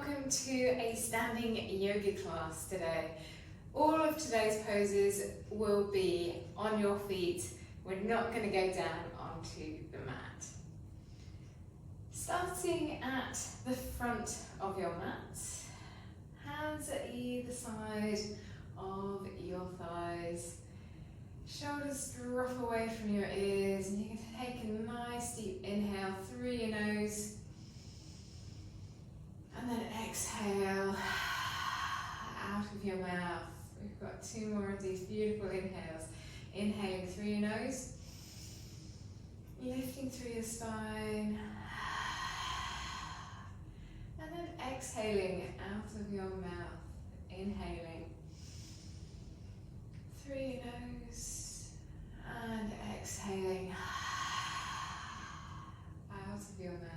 welcome to a standing yoga class today. All of today's poses will be on your feet. We're not going to go down onto the mat. Starting at the front of your mat, hands at either side of your thighs, shoulders drop away from your ears, and you can take a nice deep inhale through your nose. And then exhale out of your mouth. We've got two more of these beautiful inhales. Inhaling through your nose, lifting through your spine, and then exhaling out of your mouth. Inhaling through your nose and exhaling out of your mouth.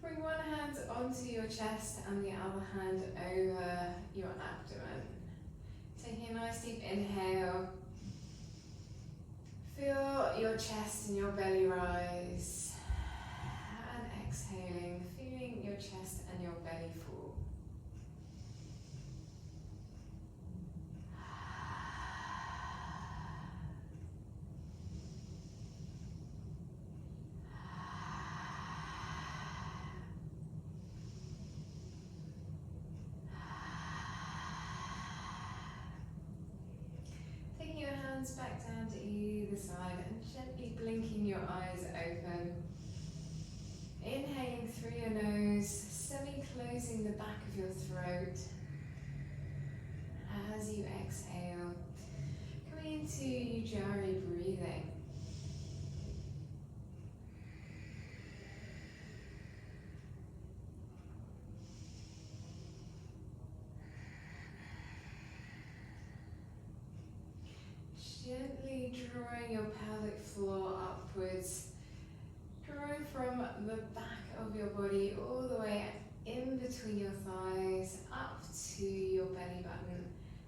Bring one hand onto your chest and the other hand over your abdomen. Taking a nice deep inhale. Feel your chest and your belly rise. And exhaling, feeling your chest and your belly fall. Back down to either side and gently blinking your eyes open. Inhaling through your nose, semi-closing the back of your throat. As you exhale, coming into Ujjayi breathing. Gently drawing your pelvic floor upwards, drawing from the back of your body all the way in between your thighs up to your belly button,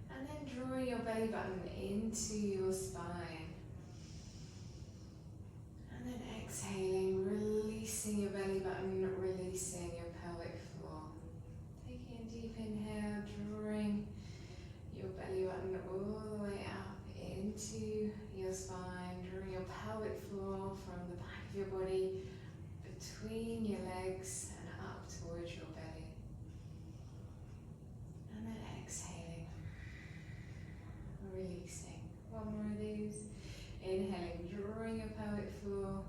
and then drawing your belly button into your spine. And then exhaling, releasing your belly button, releasing your pelvic floor. Taking a deep inhale, drawing your belly button all the way up into your spine, drawing your pelvic floor from the back of your body between your legs and up towards your belly. And then exhaling, releasing. One more of these. Inhaling, drawing your pelvic floor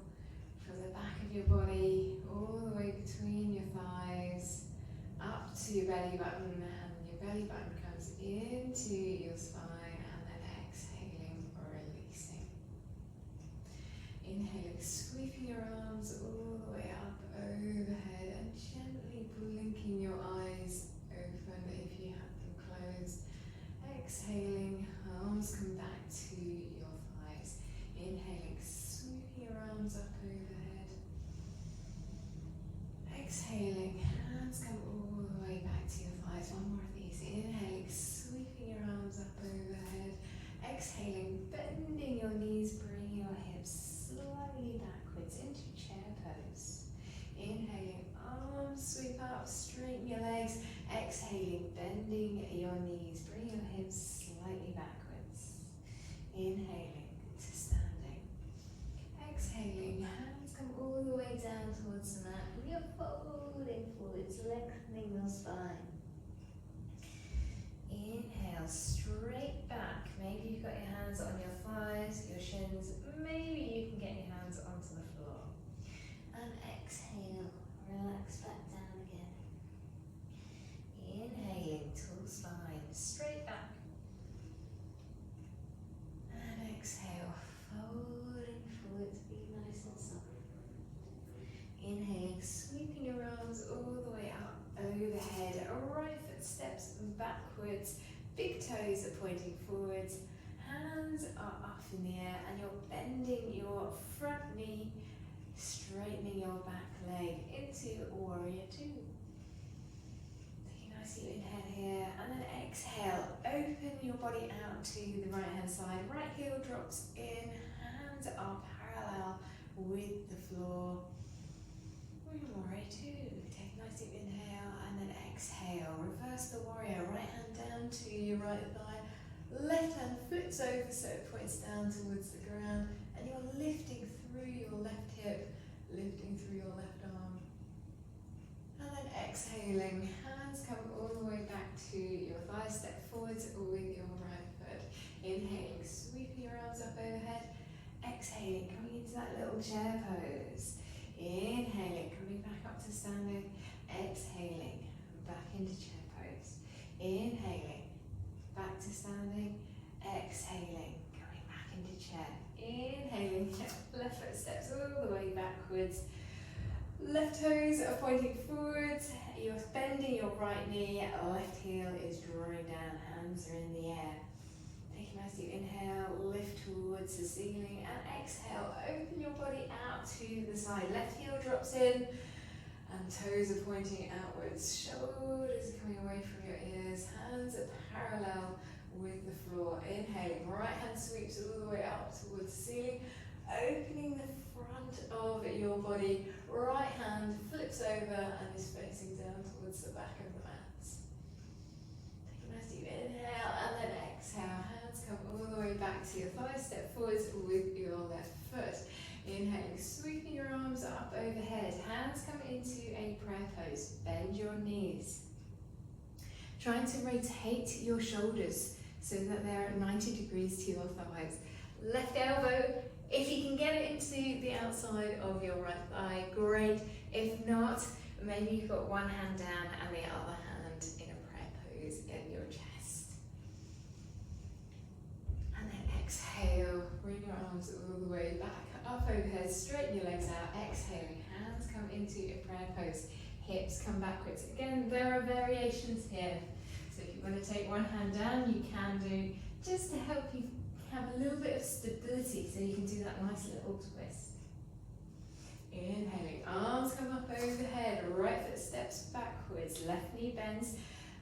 from the back of your body all the way between your thighs up to your belly button, and your belly button comes into your spine. Inhaling, sweeping your arms all the way up overhead and gently blinking your eyes open if you have them closed. Exhaling, arms come back to your thighs. Inhaling, sweeping your arms up overhead. Exhaling, hands come all the way back to your thighs. One more of these. Inhaling, sweeping your arms up overhead. Exhaling, bending your knees, bringing your hips slightly backwards into chair pose. Inhaling, arms sweep up, straighten your legs. Exhaling, bending your knees, bring your hips slightly backwards. Inhaling to standing. Exhaling, hands come all the way down towards the mat. We are folding forwards, lengthening your spine. Inhale, straight back. Maybe you've got your hands on your thighs, your shins. Maybe you can get your hands onto the floor. And exhale, relax back down again. Inhaling, tall spine, straight back. And exhale, folding forwards, be nice and soft. Inhaling, sweeping your arms all the way up overhead. Right foot steps backwards, big toes are pointing forwards. Hands are up in the air and you're bending your front knee, straightening your back leg into Warrior Two. Take a nice deep inhale here and then exhale. Open your body out to the right hand side. Right heel drops in, hands are parallel with the floor. Warrior Two. Take a nice deep inhale and flips over so it points down towards the ground, and you're lifting through your left hip, lifting through your left arm. And then exhaling, hands come all the way back to your thigh, step forwards with your right foot. Inhaling, sweeping your arms up overhead. Exhaling, coming into that little chair pose. Inhaling, coming back up to standing. Exhaling, back into chair pose. Inhaling, back to standing. Exhaling, coming back into chair. Inhaling, left foot steps all the way backwards. Left toes are pointing forwards. You're bending your right knee. Left heel is drawing down. Hands are in the air. As you inhale, lift towards the ceiling, and exhale, open your body out to the side. Left heel drops in, and toes are pointing outwards. Shoulders are coming away from your ears. Hands are parallel with the floor. Inhaling, right hand sweeps all the way up towards the ceiling, opening the front of your body. Right hand flips over and is facing down towards the back of the mat. As you inhale and then exhale, come all the way back to your thighs, step forwards with your left foot. Inhaling, sweeping your arms up overhead, hands come into a prayer pose, bend your knees. Trying to rotate your shoulders so that they're at 90 degrees to your thighs. Left elbow, if you can get it into the outside of your right thigh, great. If not, maybe you've got one hand down and the other hand in a prayer pose in your chest. Exhale, bring your arms all the way back, up overhead, straighten your legs out, exhaling, hands come into a prayer pose, hips come backwards. Again, there are variations here, so if you want to take one hand down, you can do, just to help you have a little bit of stability, so you can do that nice little twist. Inhaling, arms come up overhead, right foot steps backwards, left knee bends,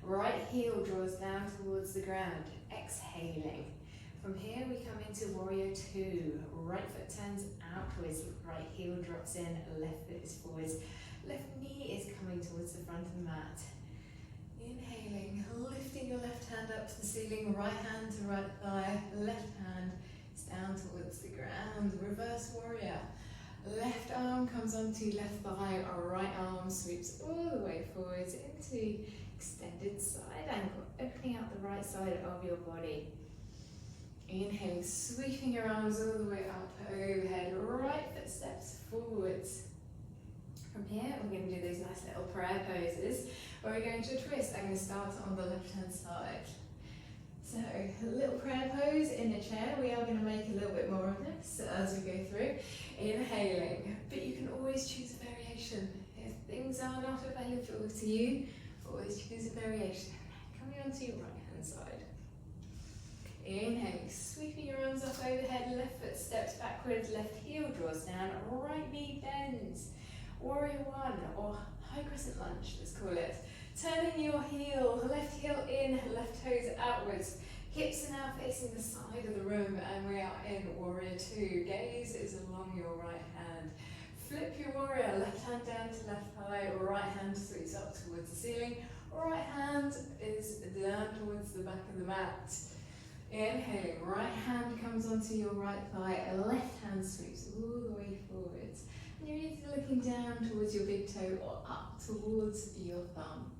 right heel draws down towards the ground, exhaling. From here we come into warrior two. Right foot turns outwards, right heel drops in, left foot is forwards. Left knee is coming towards the front of the mat. Inhaling, lifting your left hand up to the ceiling, right hand to right thigh, left hand is down towards the ground. Reverse warrior. Left arm comes onto left thigh, right arm sweeps all the way forwards into extended side angle, opening out the right side of your body. Inhaling, sweeping your arms all the way up overhead, right foot steps forwards. From here, we're going to do those nice little prayer poses where we're going to twist. I'm going to start on the left hand side. So, a little prayer pose in a chair. We are going to make a little bit more of this as we go through. Inhaling, but you can always choose a variation. If things are not available to you, always choose a variation. Coming onto your right hand side. Inhaling, sweeping your arms up overhead, left foot steps backwards, left heel draws down, right knee bends. Warrior one, or high crescent lunge, let's call it. Turning your heel, left heel in, left toes outwards. Hips are now facing the side of the room, and we are in warrior two. Gaze is along your right hand. Flip your warrior, left hand down to left thigh, right hand sweeps up towards the ceiling, right hand is down towards the back of the mat. Inhaling, right hand comes onto your right thigh, left hand sweeps all the way forwards. And you're either looking down towards your big toe or up towards your thumb.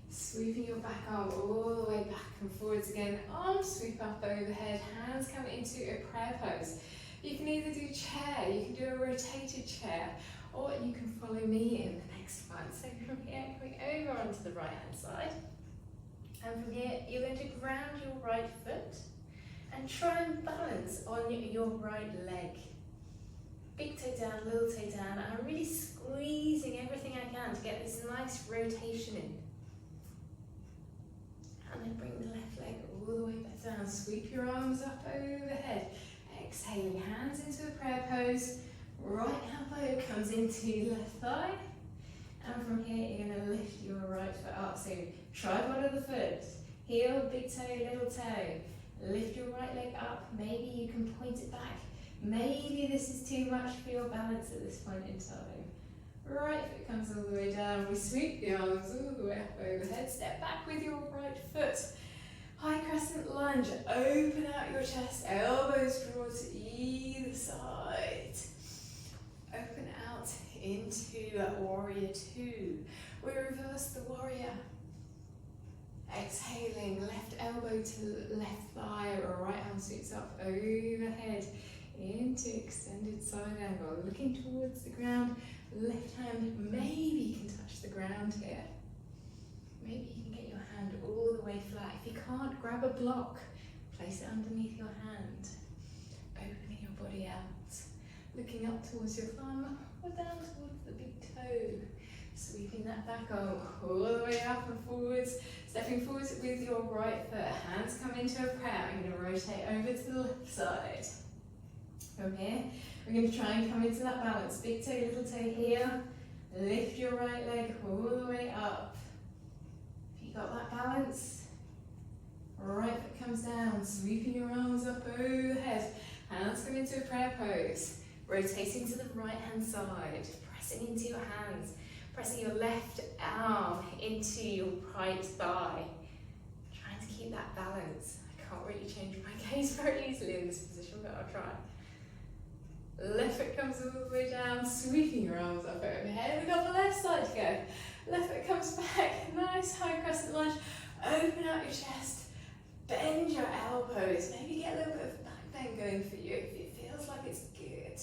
Sweeping your back arm all the way back and forwards again. Arms sweep up overhead, hands come into a prayer pose. You can either do chair, you can do a rotated chair, or you can follow me in the next one. So from here, coming over onto the right hand side. And from here, you're going to ground your right foot and try and balance on your right leg. Big toe down, little toe down, and I'm really squeezing everything I can to get this nice rotation in. And then bring the left leg all the way back down. Sweep your arms up overhead. Exhaling, hands into a prayer pose. Right elbow comes into left thigh. And from here, you're going to lift your right foot up. So tripod of the foot, heel, big toe, little toe. Lift your right leg up. Maybe you can point it back. Maybe this is too much for your balance at this point in time. Right foot comes all the way down. We sweep the arms all the way up overhead. Step back with your right foot. High crescent lunge, open out your chest, elbows draw to either side. Open out into warrior two. We reverse the warrior. Exhaling, left elbow to left thigh, right arm sweeps up overhead into extended side angle. Looking towards the ground, left hand maybe can touch the ground here. Maybe you can get your hand all the way flat. If you can't, grab a block, place it underneath your hand. Opening your body out. Looking up towards your thumb or down towards the big toe. Sweeping that back arm all the way up and forwards. Stepping forwards with your right foot. Hands come into a prayer. I'm going to rotate over to the left side. From here, we're going to try and come into that balance. Big toe, little toe here. Lift your right leg all the way up. If you got that balance, right foot comes down. Sweeping your arms up overhead. Hands come into a prayer pose. Rotating to the right hand side. Pressing into your hands. Pressing your left arm into your right thigh. Trying to keep that balance. I can't really change my gaze very easily in this position, but I'll try. Left foot comes all the way down, sweeping your arms up overhead. We've got the left side to go. Left foot comes back, nice high crescent lunge. Open out your chest, bend your elbows. Maybe get a little bit of back bend going for you if it feels like it's good.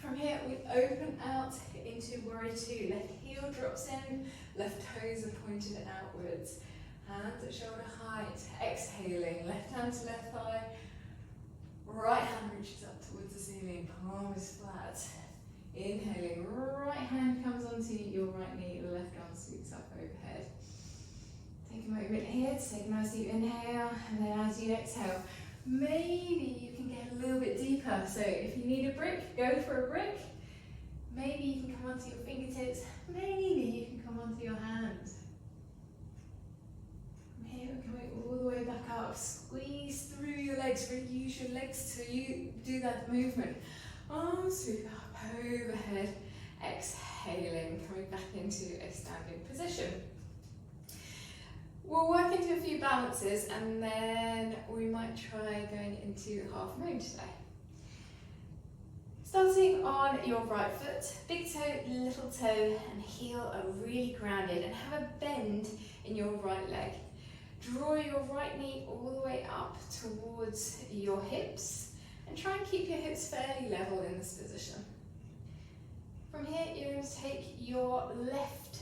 From here, we open out into warrior two. Left heel drops in, left toes are pointed outwards. Hands at shoulder height. Exhaling, left hand to left thigh. Right hand reaches up towards the ceiling, palm is flat. Inhaling, right hand comes onto your right knee, left arm sweeps up overhead. Take a moment here to take a nice deep inhale, and then as you exhale, maybe you can get a little bit deeper. So if you need a brick, go for a brick. Maybe you can come onto your fingertips, maybe you can come onto your hands. From here, we're coming all the way back up. Squeeze through your legs, really use your legs to do that movement. Arms sweep up overhead, exhaling, coming back into a standing position. We'll work into a few balances and then we might try going into half moon today. Starting on your right foot, big toe, little toe and heel are really grounded and have a bend in your right leg. Draw your right knee all the way up towards your hips and try and keep your hips fairly level in this position. From here, you're going to take your left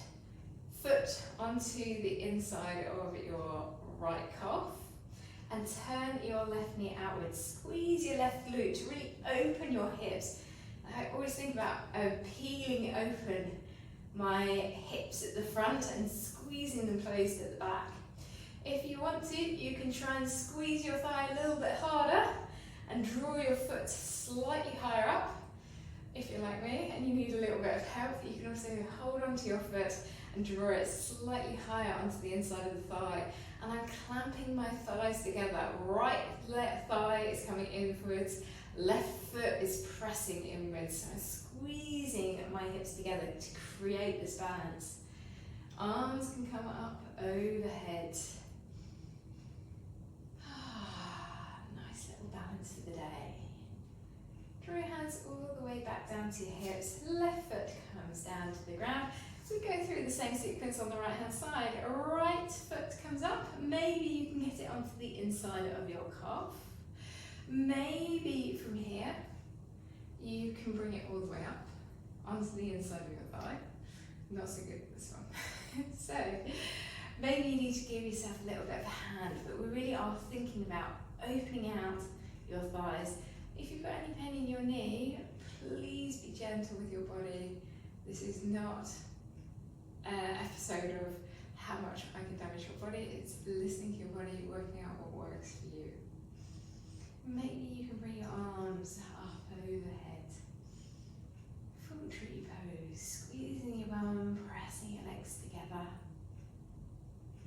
foot onto the inside of your right calf and turn your left knee outwards. Squeeze your left glute to really open your hips. I always think about peeling open my hips at the front and squeezing them closed at the back. If you want to, you can try and squeeze your thigh a little bit harder and draw your foot slightly higher up. If you're like me and you need a little bit of help, you can also hold onto your foot and draw it slightly higher onto the inside of the thigh. And I'm clamping my thighs together. Right left thigh is coming inwards, left foot is pressing inwards. So I'm squeezing my hips together to create this balance. Arms can come up overhead. Nice little balance for the day. Draw your hands all the way back down to your hips. Left foot comes down to the ground. We go through the same sequence on the right hand side. Right foot comes up. Maybe you can get it onto the inside of your calf. Maybe from here you can bring it all the way up onto the inside of your thigh. Not so good at this one. So maybe you need to give yourself a little bit of a hand, but we really are thinking about opening out your thighs. If you've got any pain in your knee, please be gentle with your body. This is not an episode of how much I can damage your body. It's listening to your body, working out what works for you. Maybe you can bring your arms up overhead. Full tree pose, squeezing your bum, pressing your legs together.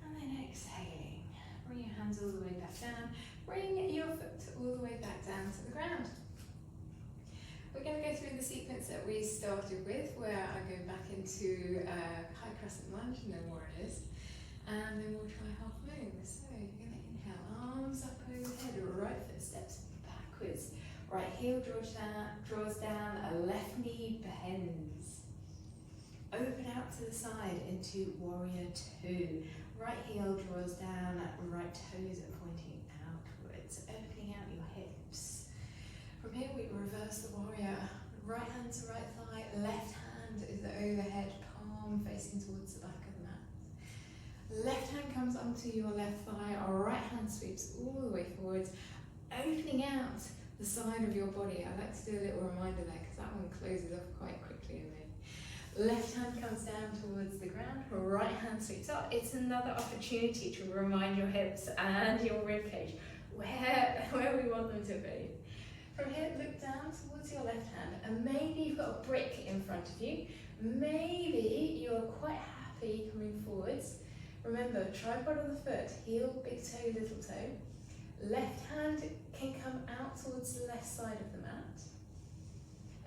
And then exhaling. Bring your hands all the way back down. Bring your foot all the way back down to the ground. We're going to go through the sequence that we started with, where I go back into high crescent lunge and then warriors. And then we'll try half moon. So you're going to inhale, arms up overhead, right foot steps backwards. Right heel draws down, left knee bends. Open out to the side into warrior two. Right heel draws down, right toes are pointing outwards, opening out your hips. From here we reverse the warrior. Right hand to right thigh, left hand is overhead, palm facing towards the back of the mat. Left hand comes onto your left thigh, our right hand sweeps all the way forwards, opening out the side of your body. I like to do a little reminder there because that one closes off quite quickly in me. Left hand comes down towards the ground, right hand sweeps up. It's another opportunity to remind your hips and your ribcage where we want them to be. From here, look down towards your left hand, and maybe you've got a brick in front of you. Maybe you're quite happy coming forwards. Remember, tripod of the foot, heel, big toe, little toe. Left hand can come out towards the left side of the mat.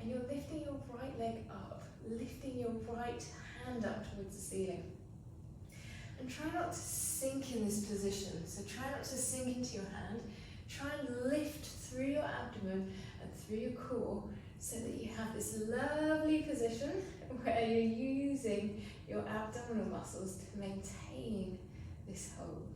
And you're lifting your right leg up, lifting your right hand up towards the ceiling. And try not to sink in this position. So try not to sink into your hand. Try and lift through your abdomen and through your core so that you have this lovely position where you're using your abdominal muscles to maintain this hold.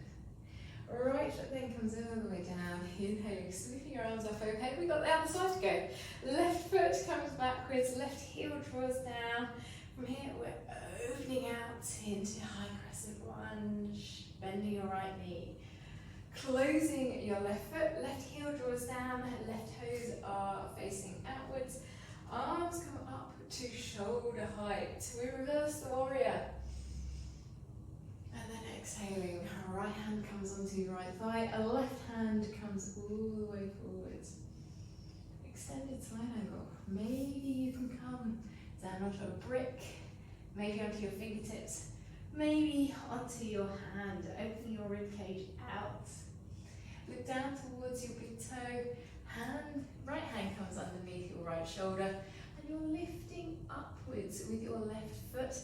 Right foot then comes all the way down, inhaling, sweeping your arms up overhead. We've got the other side to go. Left foot comes backwards, left heel draws down. From here we're opening out into high crescent lunge, bending your right knee. Closing your left foot, left heel draws down, left toes are facing outwards. Arms come up to shoulder height. We reverse the warrior. And then exhaling, right hand comes onto your right thigh, a left hand comes all the way forwards. Extended side angle. Maybe you can come down onto a brick, maybe onto your fingertips, maybe onto your hand, opening your rib cage out. Look down towards your big toe, right hand comes underneath your right shoulder, and you're lifting upwards with your left foot.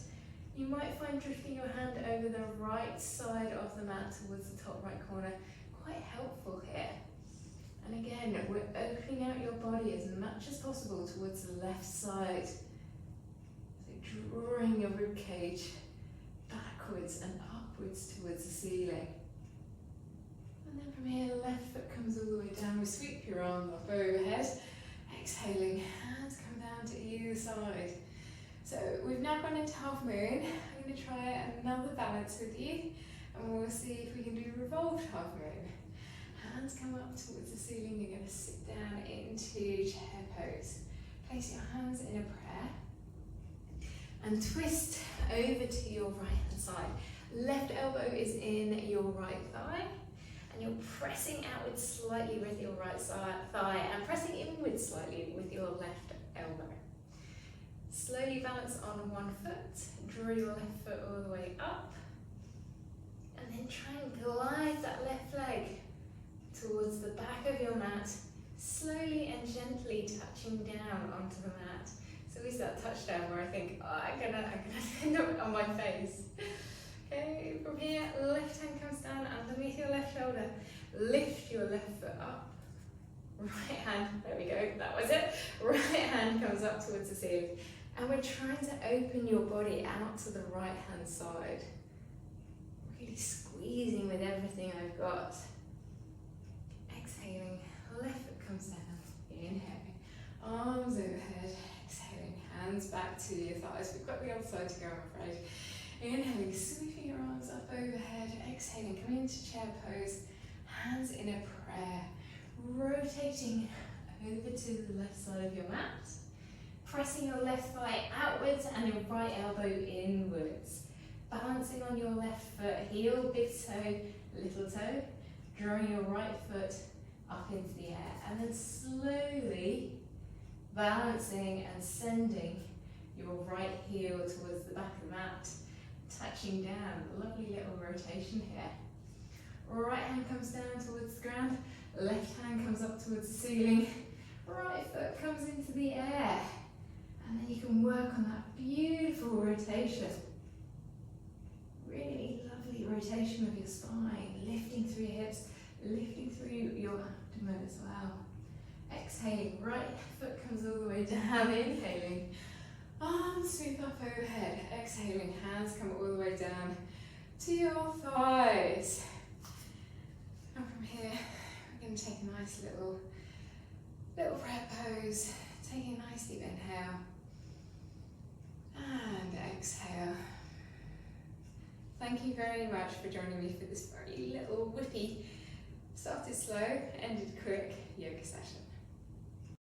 You might find drifting your hand over the right side of the mat towards the top right corner quite helpful here. And again, we're opening out your body as much as possible towards the left side. So drawing your rib cage backwards and upwards towards the ceiling. And then from here, left foot comes all the way down. We sweep your arm up overhead. Exhaling, hands come down to either side. So we've now gone into half moon. I'm going to try another balance with you, and we'll see if we can do revolved half moon. Hands come up towards the ceiling. You're going to sit down into chair pose. Place your hands in a prayer and twist over to your right hand side. Left elbow is in your right thigh, and you're pressing outwards slightly with your right thigh and pressing inwards slightly with your left elbow. Slowly balance on one foot, draw your left foot all the way up, and then try and glide that left leg towards the back of your mat, slowly and gently touching down onto the mat. So it's that touchdown where I think, oh, I'm gonna end up on my face. Okay, from here, left hand comes down underneath your left shoulder, lift your left foot up. Right hand, there we go, that was it. Right hand comes up towards the ceiling. And we're trying to open your body out to the right hand side. Really squeezing with everything I've got. Exhaling, left foot comes down. Inhaling, arms overhead. Exhaling, hands back to your thighs. We've got the other side to go, I'm afraid. Inhaling, sweeping your arms up overhead. Exhaling, coming into chair pose. Hands in a prayer. Rotating over to the left side of your mat. Pressing your left thigh outwards and your right elbow inwards. Balancing on your left foot, heel, big toe, little toe. Drawing your right foot up into the air. And then slowly balancing and sending your right heel towards the back of the mat. Touching down, lovely little rotation here. Right hand comes down towards the ground. Left hand comes up towards the ceiling. Right foot comes into the air. And then you can work on that beautiful rotation. Really lovely complete rotation of your spine, lifting through your hips, lifting through your abdomen as well. Exhaling, right foot comes all the way down, inhaling, arms sweep up overhead, exhaling, hands come all the way down to your thighs. And from here, we're going to take a nice little breath pose, taking a nice deep inhale, and exhale. Thank you very much for joining me for this very little whippy, started slow, ended quick yoga session.